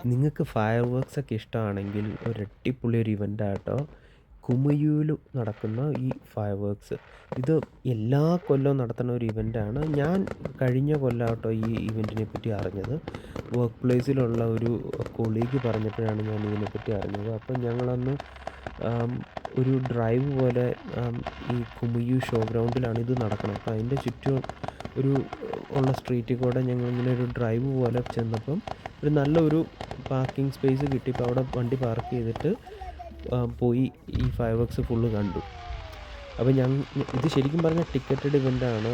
നിങ്ങൾക്ക് ഫയർ വർക്ക്സൊക്കെ ഇഷ്ടമാണെങ്കിൽ ഒരു അടിപൊളി ഒരു ഇവൻ്റാട്ടോ കുമിയൂല് നടക്കുന്ന ഈ ഫയർ വർക്ക്സ്. ഇത് എല്ലാ കൊല്ലവും നടത്തുന്ന ഒരു ഇവൻ്റാണ്. ഞാൻ കഴിഞ്ഞ കൊല്ലമാട്ടോ ഈ ഇവൻറ്റിനെ പറ്റി അറിഞ്ഞത്. വർക്ക് പ്ലേസിലുള്ള ഒരു കൊളീഗ് പറഞ്ഞപ്പോഴാണ് ഞാൻ ഇതിനെപ്പറ്റി അറിഞ്ഞത്. അപ്പം ഞങ്ങളന്ന് ഒരു ഡ്രൈവ് പോലെ ഈ കുമിയു ഷോ ഗ്രൗണ്ടിലാണ് ഇത് നടക്കുന്നത്. അപ്പോൾ അതിൻ്റെ ചുറ്റും ഒരു ഉള്ള സ്ട്രീറ്റിൽ കൂടെ ഞങ്ങളിങ്ങനെ ഒരു ഡ്രൈവ് പോലെ ചെന്നപ്പം ഒരു നല്ലൊരു പാർക്കിംഗ് സ്പേസ് കിട്ടിയപ്പോൾ അവിടെ വണ്ടി പാർക്ക് ചെയ്തിട്ട് പോയി ഈ ഫയർ വർക്ക്സ് ഫുള്ള് കണ്ടു. അപ്പോൾ ഇത് ശരിക്കും പറഞ്ഞാൽ ടിക്കറ്റഡ് ഇവൻ്റാണ്.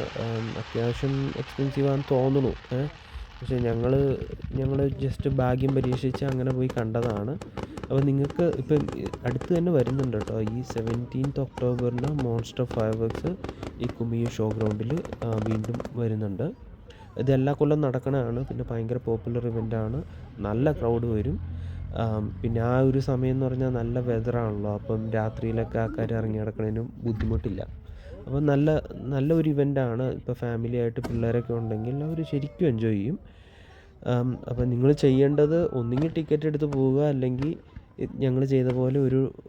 അത്യാവശ്യം എക്സ്പെൻസീവാണെന്ന് തോന്നുന്നു. പക്ഷേ ഞങ്ങൾ ജസ്റ്റ് ഭാഗ്യം പരീക്ഷിച്ച് അങ്ങനെ പോയി കണ്ടതാണ്. അപ്പോൾ നിങ്ങൾക്ക് ഇപ്പം അടുത്ത് തന്നെ വരുന്നുണ്ട് കേട്ടോ, ഈ 17th ഒക്ടോബറിന് മോൺസ്റ്റർ ഫയർ വർക്ക്സ് ഈ കുമിയു ഷോ ഗ്രൗണ്ടിൽ വീണ്ടും വരുന്നുണ്ട്. ഇതെല്ലാ കൊല്ലം നടക്കണതാണ്. പിന്നെ ഭയങ്കര പോപ്പുലർ ഇവൻ്റാണ്. നല്ല ക്രൗഡ് വരും. പിന്നെ ആ ഒരു സമയം എന്ന് പറഞ്ഞാൽ നല്ല വെതറാണല്ലോ, അപ്പം രാത്രിയിലൊക്കെ ആൾക്കാർ ഇറങ്ങി നടക്കുന്നതിനും ബുദ്ധിമുട്ടില്ല. അപ്പം നല്ല ഒരു ഇവൻ്റാണ്. ഇപ്പോൾ ഫാമിലി ആയിട്ട് പിള്ളേരൊക്കെ ഉണ്ടെങ്കിൽ അവർ ശരിക്കും എൻജോയ് ചെയ്യും. അപ്പം നിങ്ങൾ ചെയ്യേണ്ടത് ഒന്നുകിൽ ടിക്കറ്റ് എടുത്ത് പോവുക, അല്ലെങ്കിൽ ഞങ്ങൾ ചെയ്ത പോലെ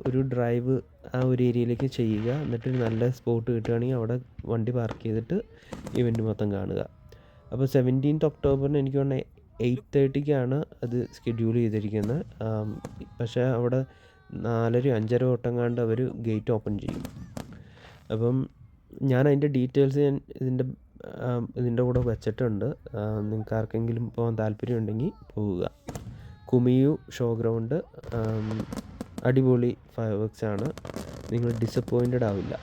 ഒരു ഡ്രൈവ് ആ ഒരു ഏരിയയിലേക്ക് ചെയ്യുക. എന്നിട്ടൊരു നല്ല സ്പോട്ട് കിട്ടുകയാണെങ്കിൽ അവിടെ വണ്ടി പാർക്ക് ചെയ്തിട്ട് ഇവൻ്റ് മൊത്തം കാണുക. അപ്പോൾ 17th ഒക്ടോബറിന് എനിക്ക് തോന്നുന്നത് 8:30-ക്കാണ് അത് ഷെഡ്യൂൾ ചെയ്തിരിക്കുന്നത്. പക്ഷേ അവിടെ 4:30 5:30 തൊട്ടെങ്ങാണ്ട് അവർ ഗേറ്റ് ഓപ്പൺ ചെയ്യും. അപ്പം ഞാൻ അതിൻ്റെ ഡീറ്റെയിൽസ് ഞാൻ ഇതിൻ്റെ കൂടെ വെച്ചിട്ടുണ്ട്. നിങ്ങൾക്ക് ആർക്കെങ്കിലും പോകാൻ താല്പര്യമുണ്ടെങ്കിൽ പോവുക. കുമിയു ഷോ ഗ്രൗണ്ട് അടിപൊളി ഫയർ വർക്ക്സാണ്. നിങ്ങൾ ഡിസപ്പോയിൻറ്റഡ് ആവില്ല.